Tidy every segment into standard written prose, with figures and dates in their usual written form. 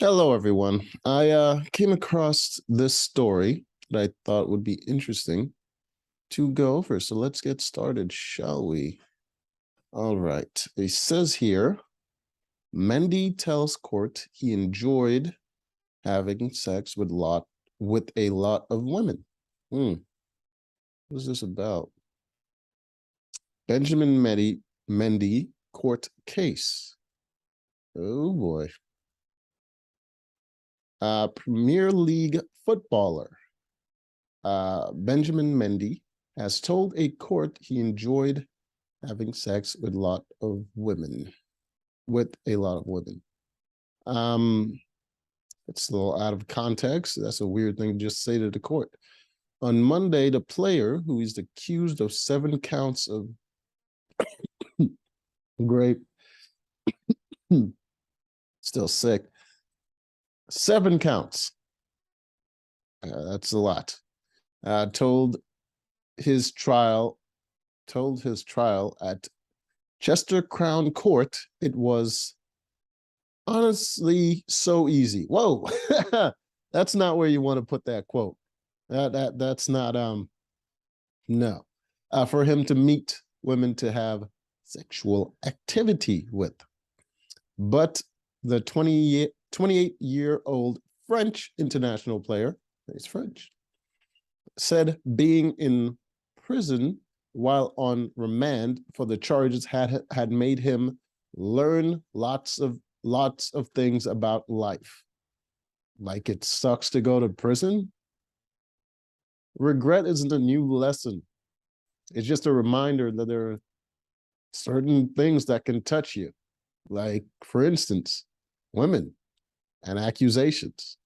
Hello, everyone. I came across this story that I thought would be interesting to go over. So let's get started, shall we? All right. It says here, Mendy tells court he enjoyed having sex with a lot of women. Hmm. What is this about? Mendy court case. Oh boy. Premier League footballer Benjamin Mendy has told a court he enjoyed having sex with a lot of women. Um, it's a little out of context. That's a weird thing to just say to the court. On Monday, the player, who is accused of 7 counts of rape, still sick, 7 counts. That's a lot. Told his trial at Chester Crown Court it was honestly so easy. Whoa, that's not where you want to put that quote. That's not no. For him to meet women to have sexual activity with. But the 28-year-old French international player, he's French, said being in prison while on remand for the charges had made him learn lots of things about life. Like it sucks to go to prison. Regret isn't a new lesson. It's just a reminder that there are certain things that can touch you. Like, for instance, women and accusations,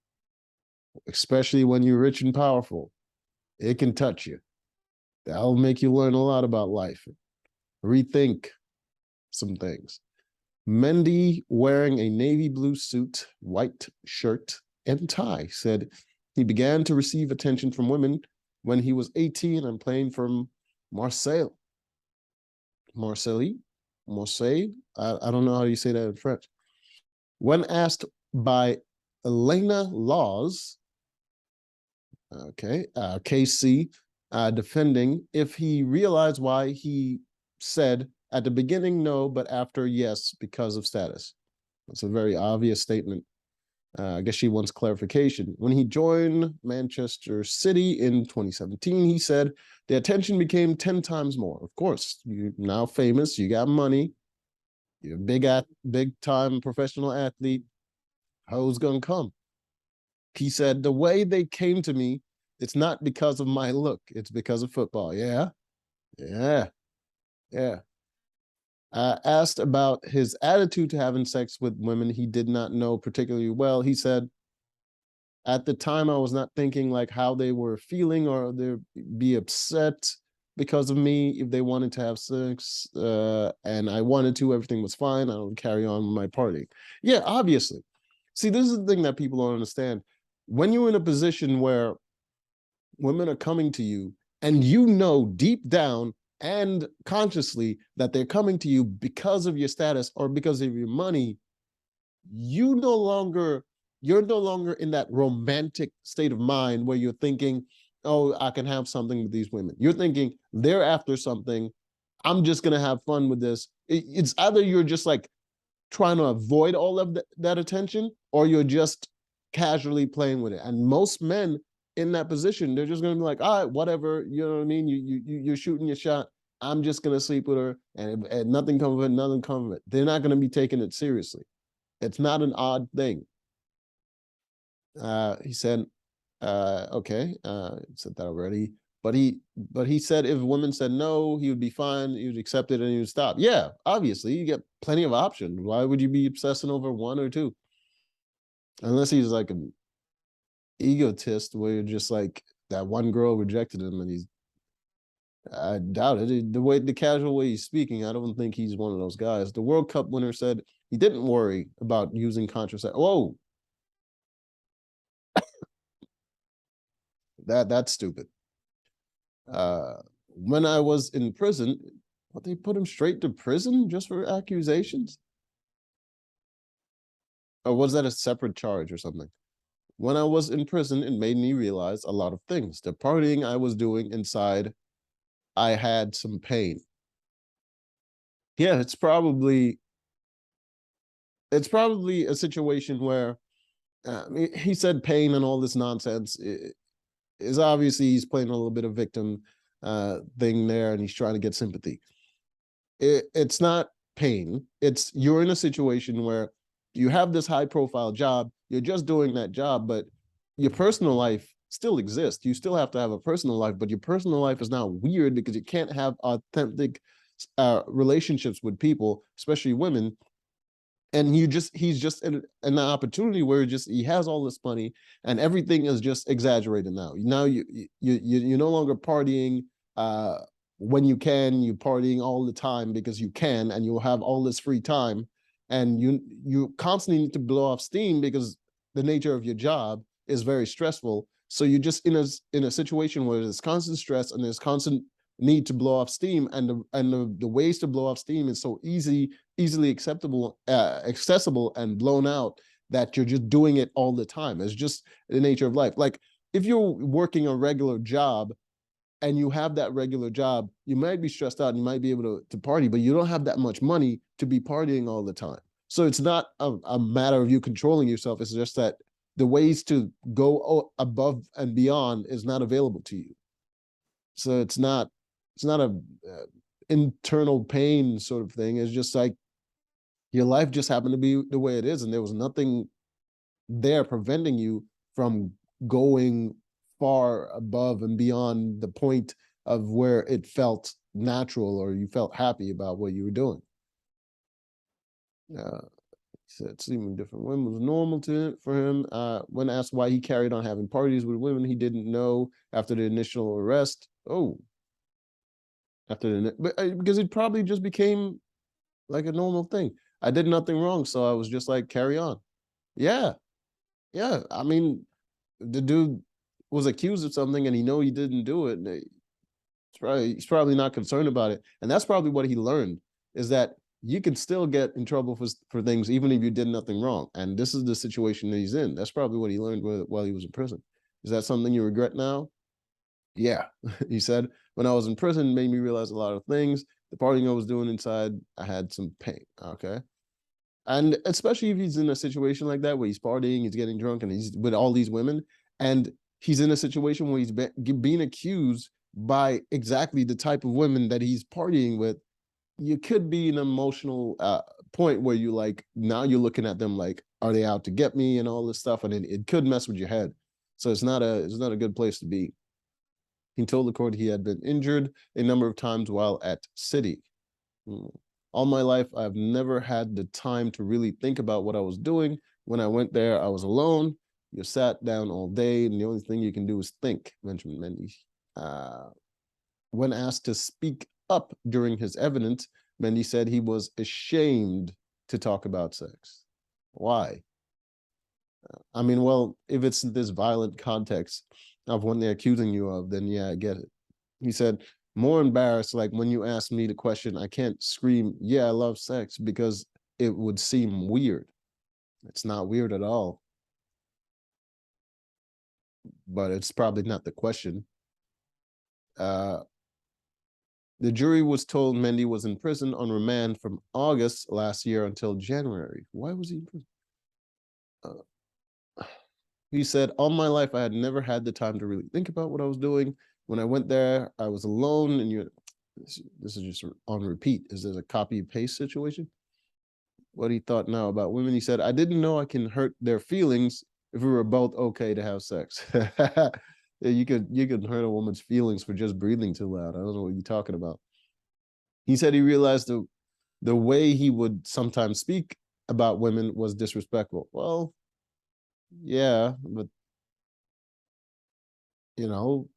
especially when you're rich and powerful. It can touch you. That'll make you learn a lot about life. Rethink some things. Mendy, wearing a navy blue suit, white shirt, and tie, said he began to receive attention from women when he was 18 and playing for Marseille. Marseille? Marseille? I don't know how you say that in French. When asked by Elena Laws, KC, defending if he realized why he said at the beginning no, but after yes, because of status. That's a very obvious statement. I guess she wants clarification. When he joined Manchester City in 2017, he said the attention became 10 times more. Of course, you're now famous, you got money, you're a big time professional athlete. Hoes gonna come. He said the way they came to me, it's not because of my look, it's because of football. Yeah, yeah, yeah. Asked about his attitude to having sex with women he did not know particularly well, he said, at the time, I was not thinking like how they were feeling or they'd be upset because of me if they wanted to have sex and I wanted to, everything was fine. I would carry on with my party. Yeah, obviously. See, this is the thing that people don't understand. When you're in a position where women are coming to you and you know deep down and consciously that they're coming to you because of your status or because of your money, you no longer you're no longer in that romantic state of mind where you're thinking, oh, I can have something with these women. You're thinking they're after something. I'm just going to have fun with this. It's either you're just like trying to avoid all of that attention or you're just casually playing with it. And most men in that position, they're just going to be like, all right, whatever. You know what I mean? You're shooting your shot. I'm just going to sleep with her and nothing comes of it, nothing comes of it. They're not going to be taking it seriously. It's not an odd thing. He said, okay, said that already. But he said if women said no, he would be fine. He would accept it and he would stop. Yeah, obviously, you get plenty of options. Why would you be obsessing over one or two? Unless he's like an egotist where you're just like that one girl rejected him and he's I doubt it. The casual way he's speaking, I don't think he's one of those guys. The World Cup winner said he didn't worry about using contraceptive. Whoa, that's stupid. When I was in prison, what, they put him straight to prison just for accusations? Or was that a separate charge or something? When I was in prison, it made me realize a lot of things. The partying I was doing inside, I had some pain. Yeah, it's probably a situation where he said pain and all this nonsense is obviously he's playing a little bit of victim thing there, and he's trying to get sympathy. It's not pain. It's you're in a situation where you have this high profile job, you're just doing that job, but your personal life still exists. You still have to have a personal life, but your personal life is now weird because you can't have authentic relationships with people, especially women, and he's just in an opportunity where just he has all this money and everything is just exaggerated now you're no longer partying uh when you can, you partying all the time because you can, and you'll have all this free time, and you constantly need to blow off steam because the nature of your job is very stressful. So you're just in a situation where there's constant stress and there's constant need to blow off steam, and the ways to blow off steam is so easily acceptable, accessible, and blown out that you're just doing it all the time. It's just the nature of life. Like if you're working a regular job and you have that regular job, you might be stressed out and you might be able to party, but you don't have that much money to be partying all the time. So it's not a matter of you controlling yourself. It's just that the ways to go above and beyond is not available to you. So it's not a internal pain sort of thing. It's just like your life just happened to be the way it is, and there was nothing there preventing you from going far above and beyond the point of where it felt natural or you felt happy about what you were doing. Uh, he said seeming different women was normal for him. When asked why he carried on having parties with women he didn't know after the initial arrest. Oh, because it probably just became like a normal thing. I did nothing wrong, so I was just like, carry on. Yeah, yeah. I mean, the dude was accused of something, and he know he didn't do it. He's probably not concerned about it, and that's probably what he learned, is that you can still get in trouble for things even if you did nothing wrong. And this is the situation that he's in. That's probably what he learned while he was in prison. Is that something you regret now? Yeah, he said, when I was in prison, it made me realize a lot of things. The partying I was doing inside, I had some pain. Okay. And especially if he's in a situation like that where he's partying, he's getting drunk, and he's with all these women, and he's in a situation where he's being accused by exactly the type of women that he's partying with, you could be an emotional point where you like, now you're looking at them like, are they out to get me and all this stuff, and it could mess with your head. So it's not a good place to be. He told the court he had been injured a number of times while at City. All my life, I've never had the time to really think about what I was doing. When I went there, I was alone. You sat down all day, and the only thing you can do is think, mentioned Mendy. When asked to speak up during his evidence, Mendy said he was ashamed to talk about sex. Why? I mean, well, if it's this violent context of what they're accusing you of, then yeah, I get it. He said, more embarrassed, like when you ask me the question, I can't scream, yeah, I love sex, because it would seem weird. It's not weird at all. But it's probably not the question. Uh, the jury was told Mendy was in prison on remand from August last year until January. Why was he in prison? He said, all my life, I had never had the time to really think about what I was doing. When I went there, I was alone, and this is just on repeat. Is this a copy paste situation? What he thought now about women. He said, I didn't know I can hurt their feelings if we were both okay to have sex. Yeah, you could hurt a woman's feelings for just breathing too loud. I don't know what you're talking about. He said he realized the way he would sometimes speak about women was disrespectful. Well, yeah, but you know,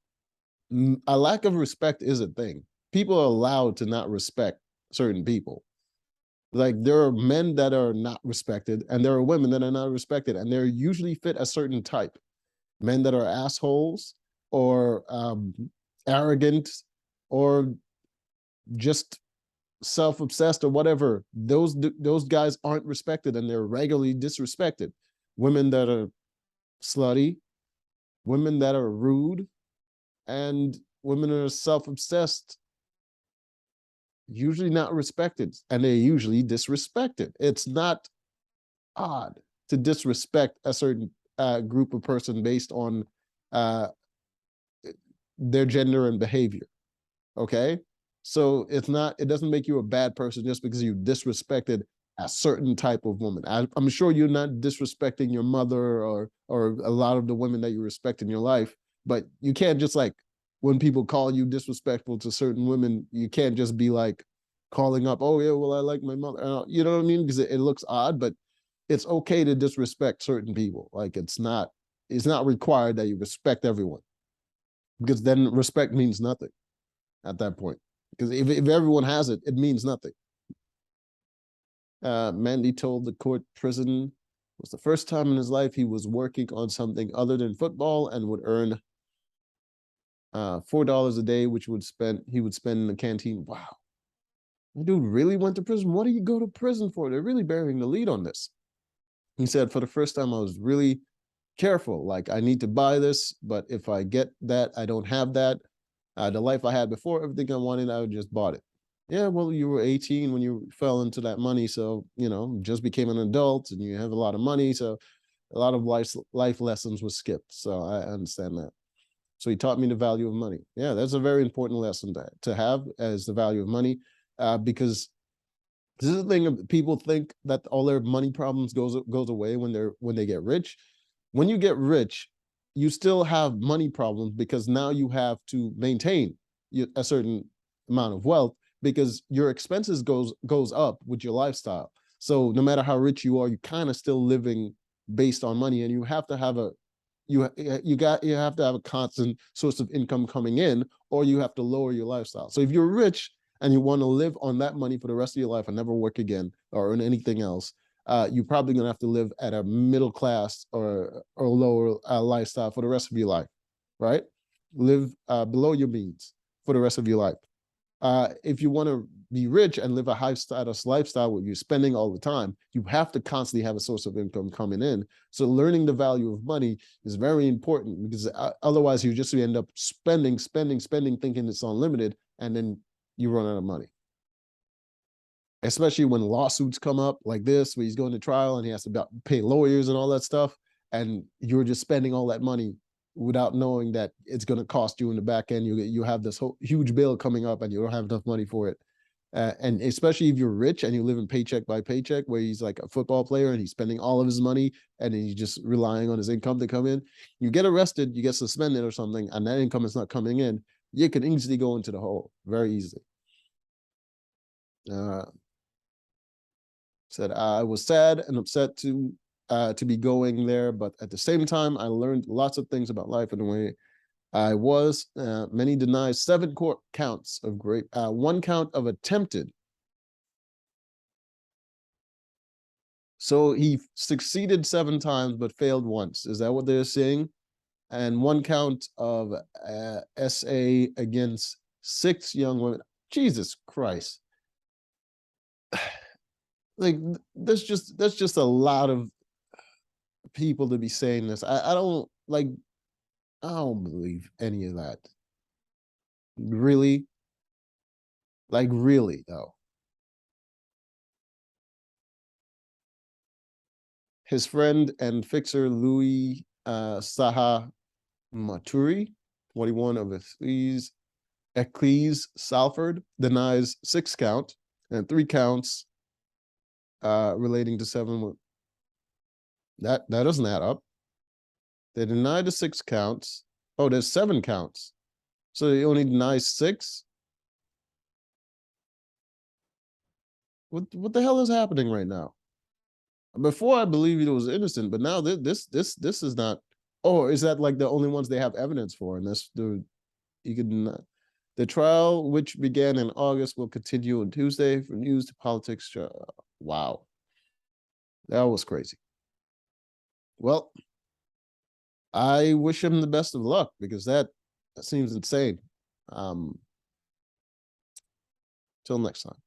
a lack of respect is a thing. People are allowed to not respect certain people. Like there are men that are not respected, and there are women that are not respected, and they're usually fit a certain type. Men that are assholes or arrogant or just self-obsessed or whatever, those guys aren't respected, and they're regularly disrespected. Women that are slutty, women that are rude, and women that are self-obsessed, usually not respected, and they're usually disrespected. It's not odd to disrespect a certain group of person based on uh, their gender and behavior. Okay, so it doesn't make you a bad person just because you disrespected a certain type of woman. I'm sure you're not disrespecting your mother or a lot of the women that you respect in your life, but you can't just like, when people call you disrespectful to certain women, you can't just be like calling up, oh yeah, well I like my mother, you know what I mean? Because it looks odd, but it's okay to disrespect certain people. Like it's not required that you respect everyone, because then respect means nothing at that point. Because if everyone has it, it means nothing. Mendy told the court prison was the first time in his life he was working on something other than football and would earn $4 a day, which he would spend in the canteen. Wow, the dude really went to prison. What do you go to prison for? They're really burying the lead on this. He said, for the first time, I was really careful. Like, I need to buy this, but if I get that, I don't have that. The life I had before, everything I wanted, I just bought it. Yeah, well, you were 18 when you fell into that money, so just became an adult, and you have a lot of money, so a lot of life lessons were skipped. So I understand that. So he taught me the value of money. Yeah, that's a very important lesson to have, as the value of money, because this is the thing. People think that all their money problems goes away when they get rich. When you get rich, you still have money problems, because now you have to maintain a certain amount of wealth, because your expenses goes up with your lifestyle. So no matter how rich you are, you kind of still living based on money, and you have to have you have to have a constant source of income coming in, or you have to lower your lifestyle. So if you're rich and you want to live on that money for the rest of your life and never work again or earn anything else, you're probably going to have to live at a middle class or lower lifestyle for the rest of your life, right? Live below your means for the rest of your life. If you want to be rich and live a high status lifestyle where you're spending all the time, you have to constantly have a source of income coming in. So learning the value of money is very important, because otherwise you just end up spending, thinking it's unlimited, and then you run out of money. Especially when lawsuits come up like this, where he's going to trial and he has to pay lawyers and all that stuff, and you're just spending all that money without knowing that it's going to cost you in the back end. You have this whole huge bill coming up, and you don't have enough money for it. And especially if you're rich and you live in paycheck by paycheck, where he's like a football player and he's spending all of his money and he's just relying on his income to come in. You get arrested, you get suspended or something, and that income is not coming in. You can easily go into the hole very easily. Said, I was sad and upset to be going there, but at the same time, I learned lots of things about life and the way I was. Many denies 7 court counts of rape, 1 count of attempted. So he succeeded 7 times, but failed once. Is that what they're saying? And 1 count of SA against 6 young women. Jesus Christ. Like, that's just a lot of people to be saying this. I don't believe any of that. Really? Like, really though. His friend and fixer Louis Saha Maturi, 21 of Eccles Salford, denies 6 count and 3 counts relating to 7. That doesn't add up. They denied the 6 counts. Oh, there's 7 counts. So he only denies 6. What the hell is happening right now? Before I believed it was innocent, but now this is not. Oh, is that like the only ones they have evidence for? And that's you can. The trial, which began in August, will continue on Tuesday from news to politics. Wow, that was crazy. Well, I wish him the best of luck, because that seems insane. Till next time.